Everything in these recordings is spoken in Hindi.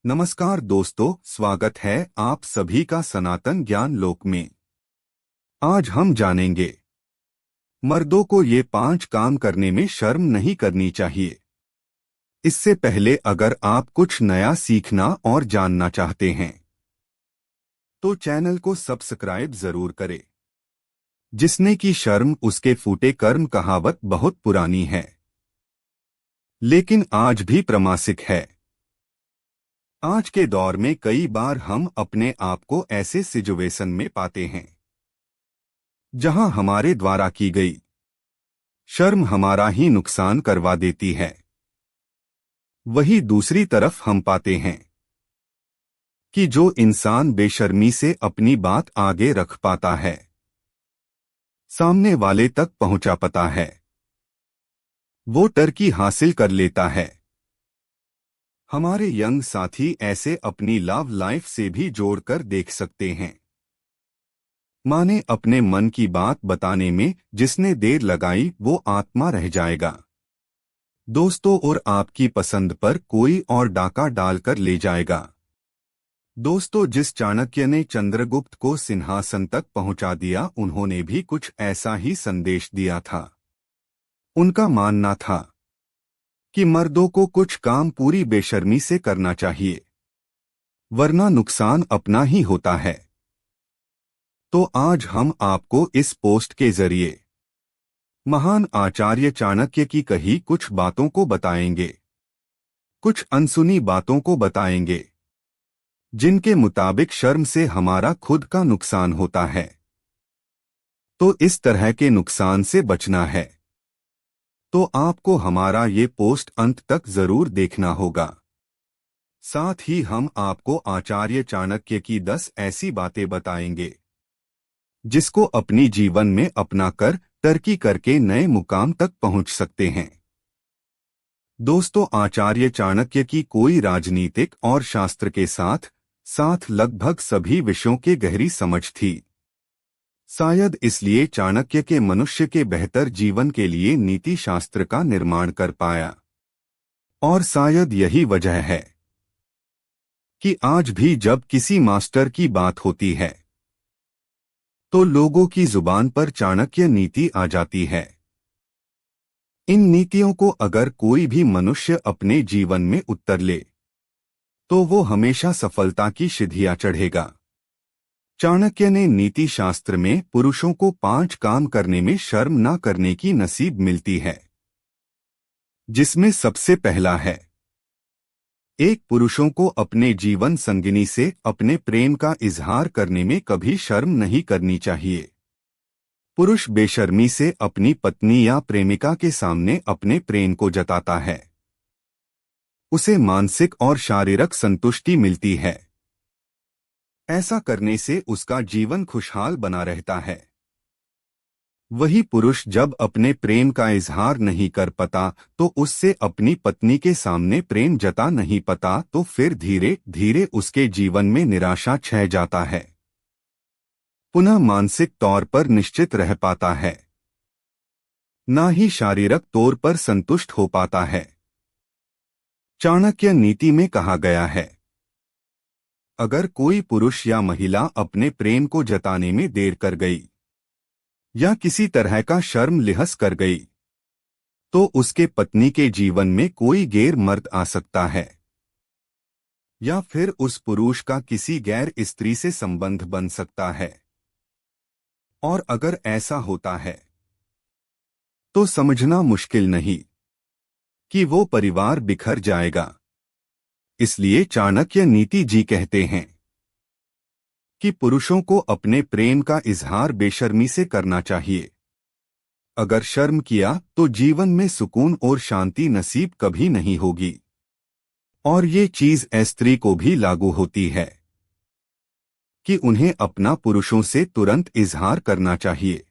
नमस्कार दोस्तों, स्वागत है आप सभी का सनातन ज्ञान लोक में। आज हम जानेंगे मर्दों को ये 5 काम करने में शर्म नहीं करनी चाहिए। इससे पहले अगर आप कुछ नया सीखना और जानना चाहते हैं तो चैनल को सब्सक्राइब जरूर करें। जिसने की शर्म उसके फूटे कर्म कहावत बहुत पुरानी है, लेकिन आज भी प्रामाणिक है। आज के दौर में कई बार हम अपने आप को ऐसे सिचुएशन में पाते हैं जहां हमारे द्वारा की गई शर्म हमारा ही नुकसान करवा देती है। वही दूसरी तरफ हम पाते हैं कि जो इंसान बेशर्मी से अपनी बात आगे रख पाता है, सामने वाले तक पहुंचा पाता है, वो तरक्की हासिल कर लेता है। हमारे यंग साथी ऐसे अपनी लव लाइफ से भी जोड़कर देख सकते हैं। माने अपने मन की बात बताने में जिसने देर लगाई वो आत्मा रह जाएगा। दोस्तों और आपकी पसंद पर कोई और डाका डालकर ले जाएगा। दोस्तों, जिस चाणक्य ने चंद्रगुप्त को सिंहासन तक पहुंचा दिया, उन्होंने भी कुछ ऐसा ही संदेश दिया था। उनका मानना था कि मर्दों को कुछ काम पूरी बेशर्मी से करना चाहिए, वरना नुकसान अपना ही होता है। तो आज हम आपको इस पोस्ट के जरिए महान आचार्य चाणक्य की कही कुछ बातों को बताएंगे, कुछ अनसुनी बातों को बताएंगे, जिनके मुताबिक शर्म से हमारा खुद का नुकसान होता है। तो इस तरह के नुकसान से बचना है तो आपको हमारा ये पोस्ट अंत तक जरूर देखना होगा। साथ ही हम आपको आचार्य चाणक्य की 10 ऐसी बातें बताएंगे जिसको अपनी जीवन में अपनाकर तरक्की करके नए मुकाम तक पहुंच सकते हैं। दोस्तों, आचार्य चाणक्य की कोई राजनीतिक और शास्त्र के साथ साथ लगभग सभी विषयों के गहरी समझ थी। शायद इसलिए चाणक्य के मनुष्य के बेहतर जीवन के लिए नीति शास्त्र का निर्माण कर पाया। और शायद यही वजह है कि आज भी जब किसी मास्टर की बात होती है तो लोगों की जुबान पर चाणक्य नीति आ जाती है। इन नीतियों को अगर कोई भी मनुष्य अपने जीवन में उतर ले तो वो हमेशा सफलता की सीढ़ियां चढ़ेगा। चाणक्य ने नीति शास्त्र में पुरुषों को 5 काम करने में शर्म न करने की नसीब मिलती है, जिसमें सबसे पहला है, एक पुरुषों को अपने जीवन संगिनी से अपने प्रेम का इजहार करने में कभी शर्म नहीं करनी चाहिए। पुरुष बेशर्मी से अपनी पत्नी या प्रेमिका के सामने अपने प्रेम को जताता है, उसे मानसिक और शारीरिक संतुष्टि मिलती है। ऐसा करने से उसका जीवन खुशहाल बना रहता है। वही पुरुष जब अपने प्रेम का इजहार नहीं कर पाता तो उससे अपनी पत्नी के सामने प्रेम जता नहीं पाता, तो फिर धीरे धीरे उसके जीवन में निराशा छह जाता है, पुनः मानसिक तौर पर निश्चित रह पाता है, ना ही शारीरिक तौर पर संतुष्ट हो पाता है। चाणक्य नीति में कहा गया है, अगर कोई पुरुष या महिला अपने प्रेम को जताने में देर कर गई या किसी तरह का शर्म लिहस कर गई तो उसके पत्नी के जीवन में कोई गैर मर्द आ सकता है, या फिर उस पुरुष का किसी गैर स्त्री से संबंध बन सकता है। और अगर ऐसा होता है तो समझना मुश्किल नहीं कि वो परिवार बिखर जाएगा। इसलिए चाणक्य नीति जी कहते हैं कि पुरुषों को अपने प्रेम का इजहार बेशर्मी से करना चाहिए। अगर शर्म किया तो जीवन में सुकून और शांति नसीब कभी नहीं होगी। और ये चीज स्त्री को भी लागू होती है कि उन्हें अपना पुरुषों से तुरंत इजहार करना चाहिए,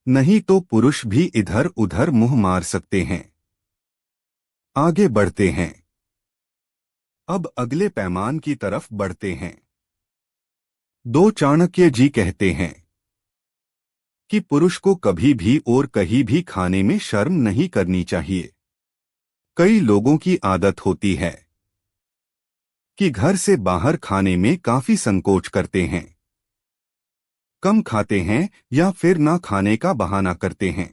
नहीं तो पुरुष भी इधर उधर मुंह मार सकते हैं। आगे बढ़ते हैं, अब अगले पैमान की तरफ बढ़ते हैं। 2 चाणक्य जी कहते हैं कि पुरुष को कभी भी और कहीं भी खाने में शर्म नहीं करनी चाहिए। कई लोगों की आदत होती है कि घर से बाहर खाने में काफी संकोच करते हैं, कम खाते हैं या फिर ना खाने का बहाना करते हैं।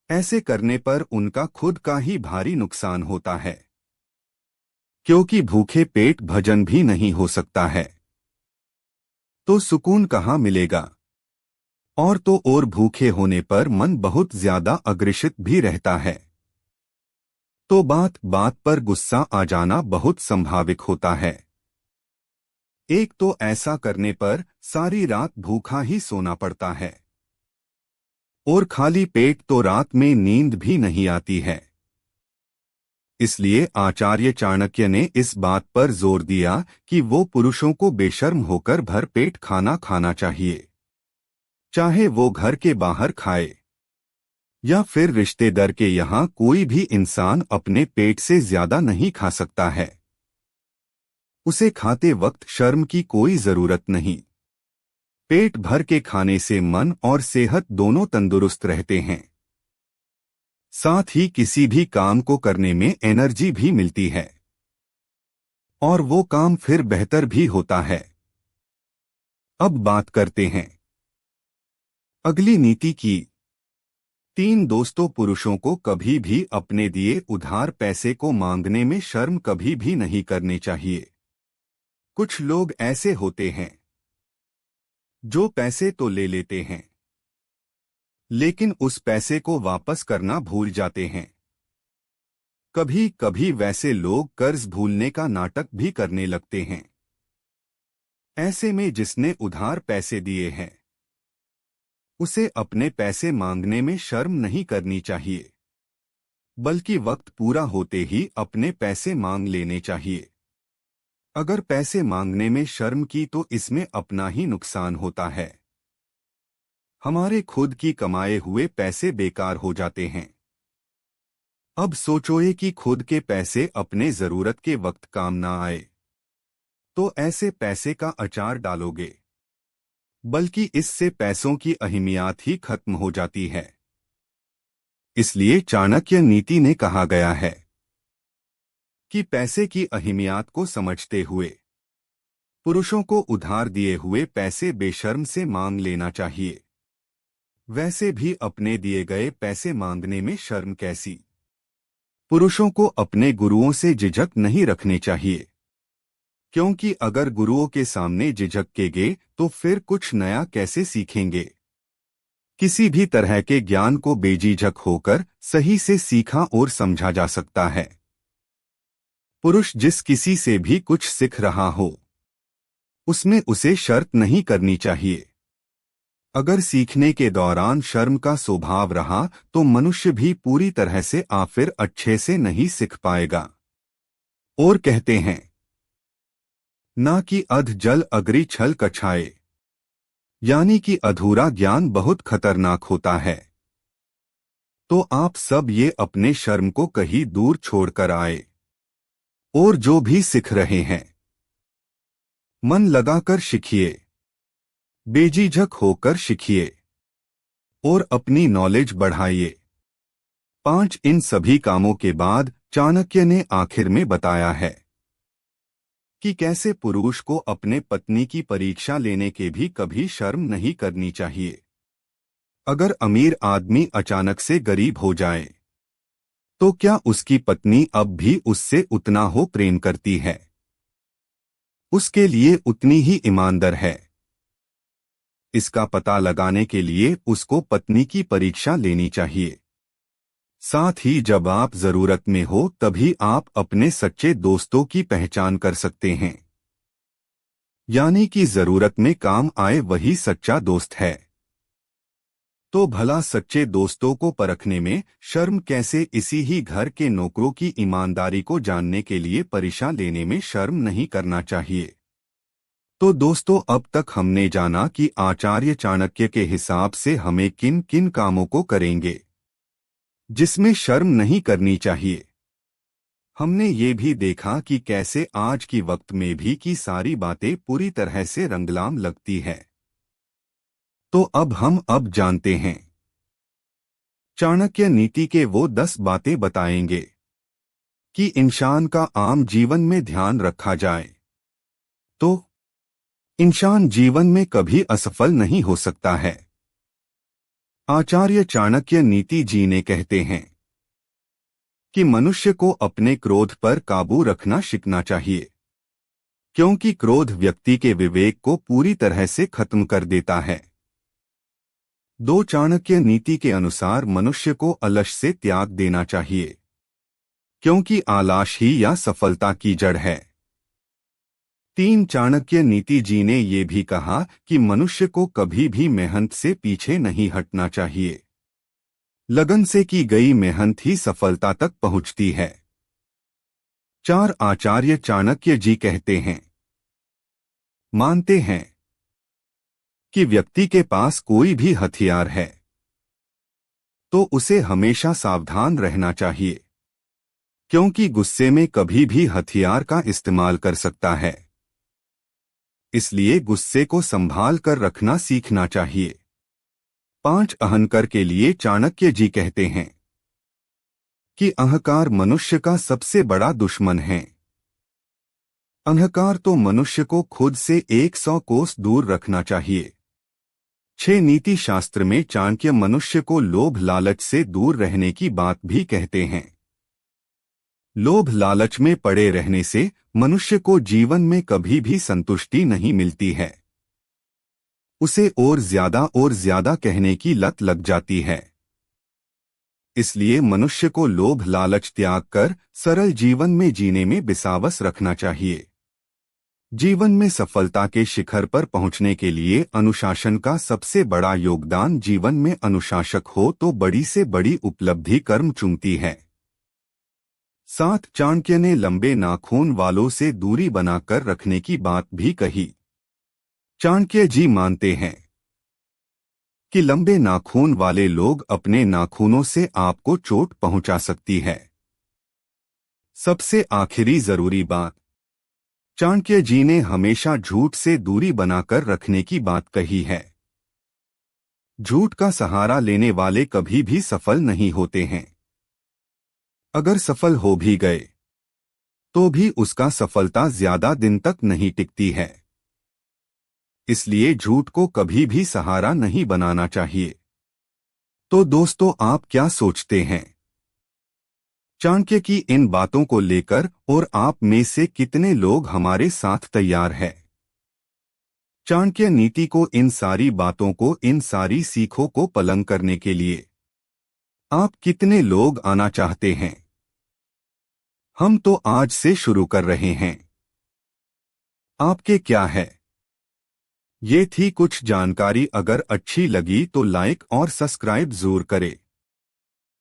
ऐसे करने पर उनका खुद का ही भारी नुकसान होता है, क्योंकि भूखे पेट भजन भी नहीं हो सकता है, तो सुकून कहाँ मिलेगा। और तो और भूखे होने पर मन बहुत ज्यादा अग्रसित भी रहता है, तो बात बात पर गुस्सा आ जाना बहुत संभाविक होता है। एक तो ऐसा करने पर सारी रात भूखा ही सोना पड़ता है, और खाली पेट तो रात में नींद भी नहीं आती है। इसलिए आचार्य चाणक्य ने इस बात पर जोर दिया कि वो पुरुषों को बेशर्म होकर भर पेट खाना खाना चाहिए, चाहे वो घर के बाहर खाए या फिर रिश्तेदार के यहाँ। कोई भी इंसान अपने पेट से ज्यादा नहीं खा सकता है, उसे खाते वक्त शर्म की कोई जरूरत नहीं। पेट भर के खाने से मन और सेहत दोनों तंदुरुस्त रहते हैं, साथ ही किसी भी काम को करने में एनर्जी भी मिलती है, और वो काम फिर बेहतर भी होता है। अब बात करते हैं अगली नीति की। 3 दोस्तों, पुरुषों को कभी भी अपने दिए उधार पैसे को मांगने में शर्म कभी भी नहीं करनी चाहिए। कुछ लोग ऐसे होते हैं जो पैसे तो ले लेते हैं, लेकिन उस पैसे को वापस करना भूल जाते हैं। कभी कभी वैसे लोग कर्ज भूलने का नाटक भी करने लगते हैं। ऐसे में जिसने उधार पैसे दिए हैं, उसे अपने पैसे मांगने में शर्म नहीं करनी चाहिए, बल्कि वक्त पूरा होते ही अपने पैसे मांग लेने चाहिए। अगर पैसे मांगने में शर्म की तो इसमें अपना ही नुकसान होता है। हमारे खुद की कमाए हुए पैसे बेकार हो जाते हैं। अब सोचोए कि खुद के पैसे अपने जरूरत के वक्त काम ना आए, तो ऐसे पैसे का अचार डालोगे, बल्कि इससे पैसों की अहमियत ही खत्म हो जाती है। इसलिए चाणक्य नीति ने कहा गया है कि पैसे की अहमियत को समझते हुए पुरुषों को उधार दिए हुए पैसे बेशर्म से मांग लेना चाहिए। वैसे भी अपने दिए गए पैसे मांगने में शर्म कैसी। पुरुषों को अपने गुरुओं से झिझक नहीं रखने चाहिए, क्योंकि अगर गुरुओं के सामने झिझकेंगे तो फिर कुछ नया कैसे सीखेंगे। किसी भी तरह के ज्ञान को बेझिझक होकर सही से सीखा और समझा जा सकता है। पुरुष जिस किसी से भी कुछ सीख रहा हो, उसमें उसे शर्त नहीं करनी चाहिए। अगर सीखने के दौरान शर्म का स्वभाव रहा तो मनुष्य भी पूरी तरह से फिर अच्छे से नहीं सीख पाएगा। और कहते हैं ना कि अध जल अग्रि छल कछाए, यानी कि अधूरा ज्ञान बहुत खतरनाक होता है। तो आप सब ये अपने शर्म को कहीं दूर छोड़कर आए, और जो भी सीख रहे हैं मन लगाकर सीखिए, बेझिझक होकर सीखिए और अपनी नॉलेज बढ़ाइए। 5 इन सभी कामों के बाद चाणक्य ने आखिर में बताया है कि कैसे पुरुष को अपने पत्नी की परीक्षा लेने के भी कभी शर्म नहीं करनी चाहिए। अगर अमीर आदमी अचानक से गरीब हो जाए, तो क्या उसकी पत्नी अब भी उससे उतना हो प्रेम करती है, उसके लिए उतनी ही ईमानदार है? इसका पता लगाने के लिए उसको पत्नी की परीक्षा लेनी चाहिए। साथ ही जब आप जरूरत में हो तभी आप अपने सच्चे दोस्तों की पहचान कर सकते हैं, यानी कि जरूरत में काम आए वही सच्चा दोस्त है। तो भला सच्चे दोस्तों को परखने में शर्म कैसे? इसी ही घर के नौकरों की ईमानदारी को जानने के लिए परीक्षा लेने में शर्म नहीं करना चाहिए। तो दोस्तों, अब तक हमने जाना कि आचार्य चाणक्य के हिसाब से हमें किन किन कामों को करेंगे जिसमें शर्म नहीं करनी चाहिए। हमने ये भी देखा कि कैसे आज की वक्त में भी की सारी बातें पूरी तरह से रंगलाम लगती है। तो अब हम जानते हैं चाणक्य नीति के वो 10 बातें बताएंगे कि इंसान का आम जीवन में ध्यान रखा जाए तो इंसान जीवन में कभी असफल नहीं हो सकता है। आचार्य चाणक्य नीति जी ने कहते हैं कि मनुष्य को अपने क्रोध पर काबू रखना सीखना चाहिए, क्योंकि क्रोध व्यक्ति के विवेक को पूरी तरह से खत्म कर देता है। दो चाणक्य नीति के अनुसार मनुष्य को अलस से त्याग देना चाहिए, क्योंकि आलस ही या सफलता की जड़ है। तीन चाणक्य नीति जी ने ये भी कहा कि मनुष्य को कभी भी मेहनत से पीछे नहीं हटना चाहिए। लगन से की गई मेहनत ही सफलता तक पहुंचती है। चार आचार्य चाणक्य जी कहते हैं, मानते हैं कि व्यक्ति के पास कोई भी हथियार है तो उसे हमेशा सावधान रहना चाहिए, क्योंकि गुस्से में कभी भी हथियार का इस्तेमाल कर सकता है। इसलिए गुस्से को संभाल कर रखना सीखना चाहिए। पांच अहंकार के लिए चाणक्य जी कहते हैं कि अहंकार मनुष्य का सबसे बड़ा दुश्मन है। अहंकार तो मनुष्य को खुद से 100 कोस दूर रखना चाहिए। 6 नीति शास्त्र में चाणक्य मनुष्य को लोभ लालच से दूर रहने की बात भी कहते हैं। लोभ लालच में पड़े रहने से मनुष्य को जीवन में कभी भी संतुष्टि नहीं मिलती है। उसे और ज्यादा कहने की लत लग जाती है। इसलिए मनुष्य को लोभ लालच त्याग कर सरल जीवन में जीने में विश्वास रखना चाहिए। जीवन में सफलता के शिखर पर पहुंचने के लिए अनुशासन का सबसे बड़ा योगदान। जीवन में अनुशासक हो तो बड़ी से बड़ी उपलब्धि कर्म चुनती है। 7 चाणक्य ने लंबे नाखून वालों से दूरी बनाकर रखने की बात भी कही। चाणक्य जी मानते हैं कि लंबे नाखून वाले लोग अपने नाखूनों से आपको चोट पहुंचा सकती है। सबसे आखिरी जरूरी बात, चाणक्य जी ने हमेशा झूठ से दूरी बनाकर रखने की बात कही है। झूठ का सहारा लेने वाले कभी भी सफल नहीं होते हैं। अगर सफल हो भी गए तो भी उसका सफलता ज्यादा दिन तक नहीं टिकती है। इसलिए झूठ को कभी भी सहारा नहीं बनाना चाहिए। तो दोस्तों, आप क्या सोचते हैं चाणक्य की इन बातों को लेकर, और आप में से कितने लोग हमारे साथ तैयार हैं चाणक्य नीति को, इन सारी बातों को, इन सारी सीखों को पालन करने के लिए? आप कितने लोग आना चाहते हैं? हम तो आज से शुरू कर रहे हैं। आपके क्या है? ये थी कुछ जानकारी। अगर अच्छी लगी तो लाइक और सब्सक्राइब जरूर करें।